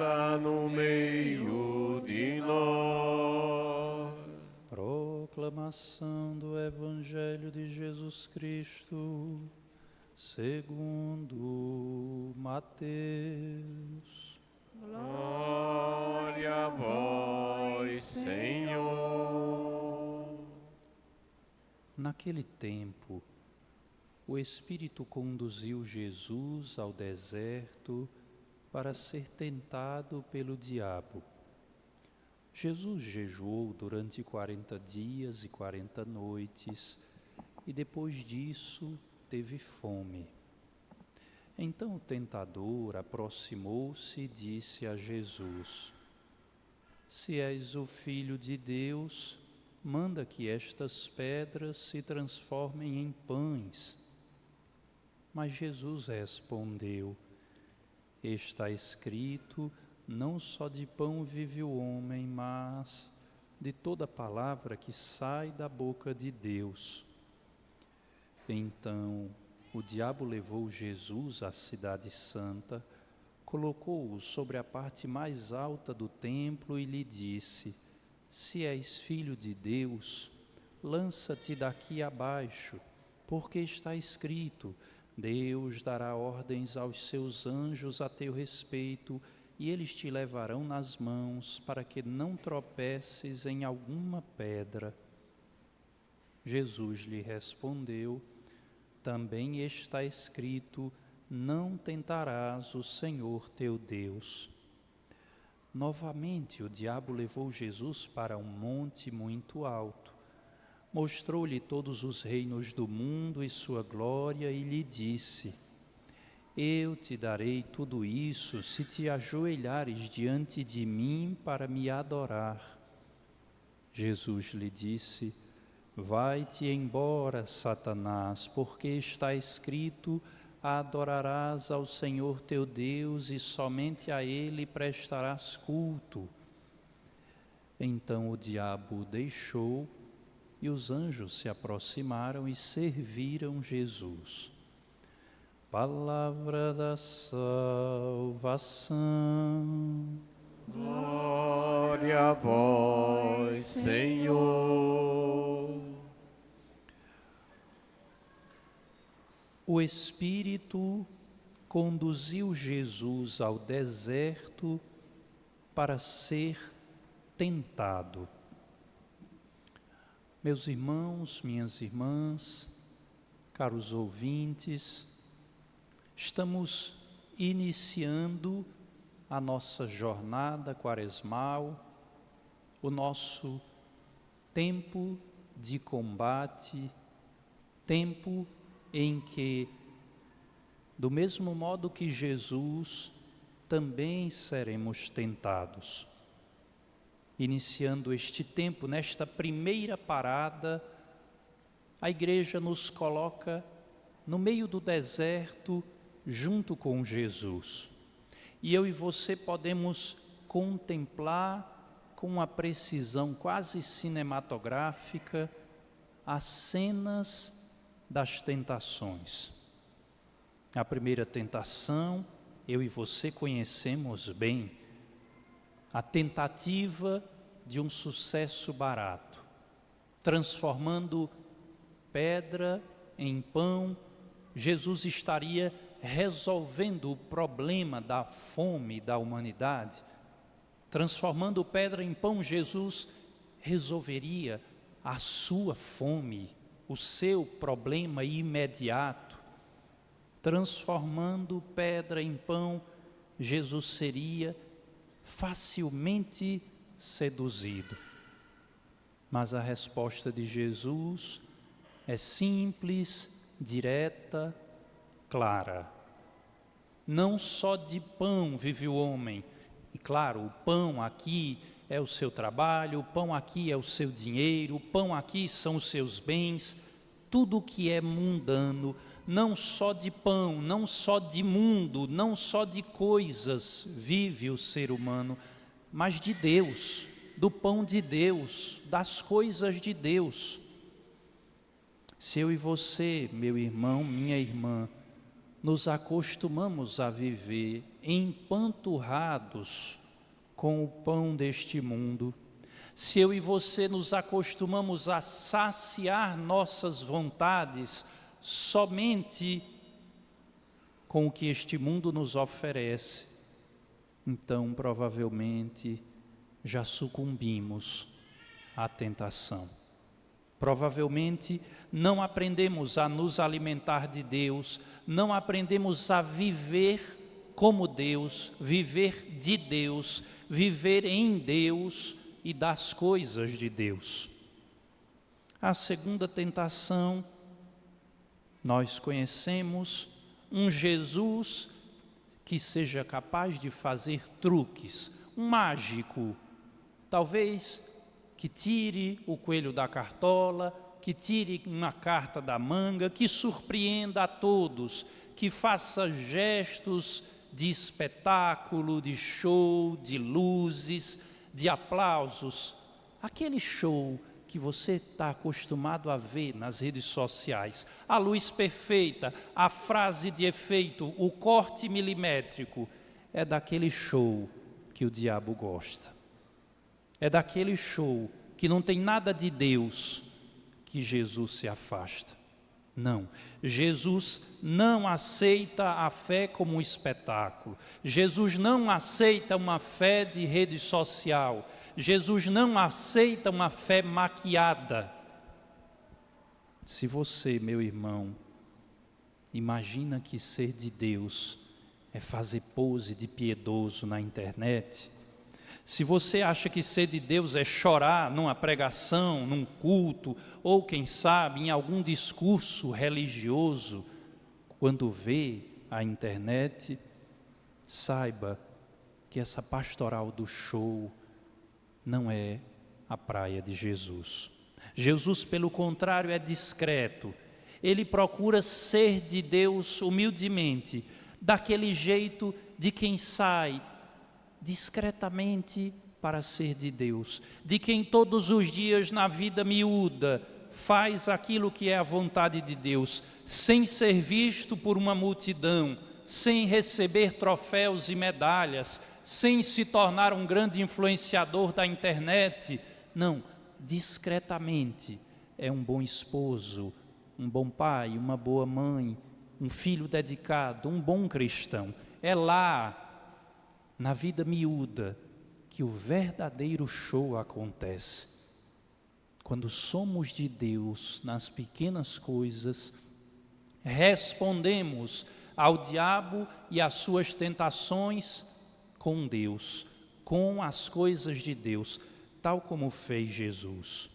está no meio de nós. Proclamação do Evangelho de Jesus Cristo, segundo Mateus. Glória a vós, Senhor. Naquele tempo, o Espírito conduziu Jesus ao deserto para ser tentado pelo diabo. Jesus jejuou durante 40 dias e 40 noites e depois disso teve fome. Então o tentador aproximou-se e disse a Jesus: Se és o Filho de Deus, manda que estas pedras se transformem em pães. Mas Jesus respondeu: Está escrito, não só de pão vive o homem, mas de toda palavra que sai da boca de Deus. Então o diabo levou Jesus à cidade santa, colocou-o sobre a parte mais alta do templo e lhe disse: Se és filho de Deus, lança-te daqui abaixo, porque está escrito: Deus dará ordens aos seus anjos a teu respeito, e eles te levarão nas mãos, para que não tropeces em alguma pedra. Jesus lhe respondeu: Também está escrito: Não tentarás o Senhor teu Deus. Novamente o diabo levou Jesus para um monte muito alto, mostrou-lhe todos os reinos do mundo e sua glória e lhe disse: Eu te darei tudo isso se te ajoelhares diante de mim para me adorar. Jesus lhe disse: Vai-te embora, Satanás, porque está escrito: Adorarás ao Senhor teu Deus e somente a Ele prestarás culto. Então o diabo o deixou e os anjos se aproximaram e serviram Jesus. Palavra da salvação. Glória a vós, Senhor. O Espírito conduziu Jesus ao deserto para ser tentado. Meus irmãos, minhas irmãs, caros ouvintes, estamos iniciando a nossa jornada quaresmal, o nosso tempo de combate, tempo em que, do mesmo modo que Jesus, também seremos tentados. Iniciando este tempo, nesta primeira parada, a igreja nos coloca no meio do deserto, junto com Jesus. E eu e você podemos contemplar com uma precisão quase cinematográfica as cenas das tentações. A primeira tentação, eu e você conhecemos bem, a tentativa de um sucesso barato, transformando pedra em pão. Jesus estaria resolvendo o problema da fome da humanidade. Transformando pedra em pão, Jesus resolveria a sua fome, o seu problema imediato. Transformando pedra em pão, Jesus seria facilmente seduzido. Mas a resposta de Jesus é simples, direta, clara. Não só de pão vive o homem. E claro, o pão aqui é o seu trabalho, o pão aqui é o seu dinheiro, o pão aqui são os seus bens, tudo que é mundano, não só de pão, não só de mundo, não só de coisas vive o ser humano, mas de Deus, do pão de Deus, das coisas de Deus. Se eu e você, meu irmão, minha irmã, nos acostumamos a viver empanturrados com o pão deste mundo, se eu e você nos acostumamos a saciar nossas vontades somente com o que este mundo nos oferece, então provavelmente já sucumbimos à tentação. Provavelmente não aprendemos a nos alimentar de Deus, não aprendemos a viver como Deus, viver de Deus, viver em Deus e das coisas de Deus. A segunda tentação, nós conhecemos um Jesus que seja capaz de fazer truques, um mágico, talvez que tire o coelho da cartola, que tire uma carta da manga, que surpreenda a todos, que faça gestos de espetáculo, de show, de luzes, de aplausos. Aquele show que você está acostumado a ver nas redes sociais, a luz perfeita, a frase de efeito, o corte milimétrico, é daquele show que o diabo gosta. É daquele show que não tem nada de Deus que Jesus se afasta. Não, Jesus não aceita a fé como um espetáculo. Jesus não aceita uma fé de rede social. Jesus não aceita uma fé maquiada. Se você, meu irmão, imagina que ser de Deus é fazer pose de piedoso na internet, se você acha que ser de Deus é chorar numa pregação, num culto, ou quem sabe em algum discurso religioso, quando vê a internet, saiba que essa pastoral do show não é a praia de Jesus. Jesus, pelo contrário, é discreto. Ele procura ser de Deus humildemente, daquele jeito de quem sai discretamente para ser de Deus, de quem todos os dias na vida miúda faz aquilo que é a vontade de Deus, sem ser visto por uma multidão, sem receber troféus e medalhas, sem se tornar um grande influenciador da internet. Não, discretamente é um bom esposo, um bom pai, uma boa mãe, um filho dedicado, um bom cristão. É lá, na vida miúda, que o verdadeiro show acontece. Quando somos de Deus nas pequenas coisas, respondemos ao diabo e às suas tentações com Deus, com as coisas de Deus, tal como fez Jesus.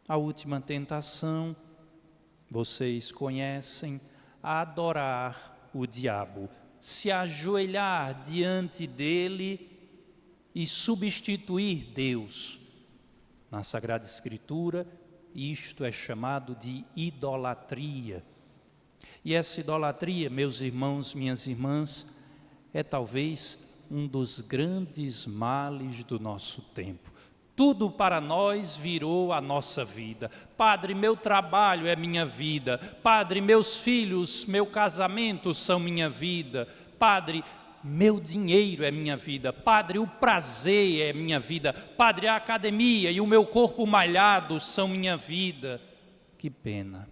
A última tentação, vocês conhecem, adorar o diabo, se ajoelhar diante dele e substituir Deus. Na Sagrada Escritura, isto é chamado de idolatria. E essa idolatria, meus irmãos, minhas irmãs, é talvez um dos grandes males do nosso tempo. Tudo para nós virou a nossa vida. Padre, meu trabalho é minha vida. Padre, meus filhos, meu casamento são minha vida. Padre, meu dinheiro é minha vida. Padre, o prazer é minha vida. Padre, a academia e o meu corpo malhado são minha vida. Que pena.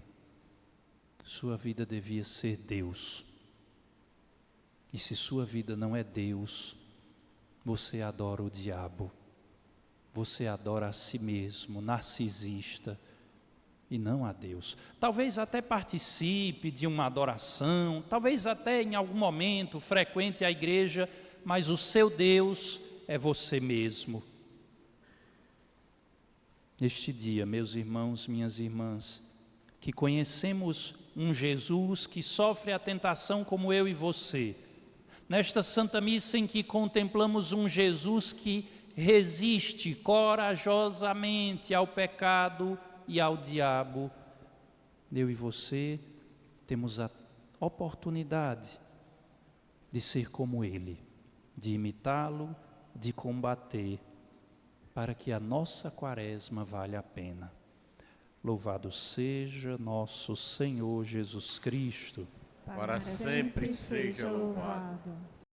Sua vida devia ser Deus. E se sua vida não é Deus, você adora o diabo. Você adora a si mesmo, narcisista, e não a Deus. Talvez até participe de uma adoração, talvez até em algum momento frequente a igreja, mas o seu Deus é você mesmo. Neste dia, meus irmãos, minhas irmãs, que conhecemos um Jesus que sofre a tentação como eu e você, nesta Santa Missa em que contemplamos um Jesus que resiste corajosamente ao pecado e ao diabo, eu e você temos a oportunidade de ser como Ele, de imitá-lo, de combater, para que a nossa quaresma valha a pena. Louvado seja nosso Senhor Jesus Cristo. para sempre seja louvado.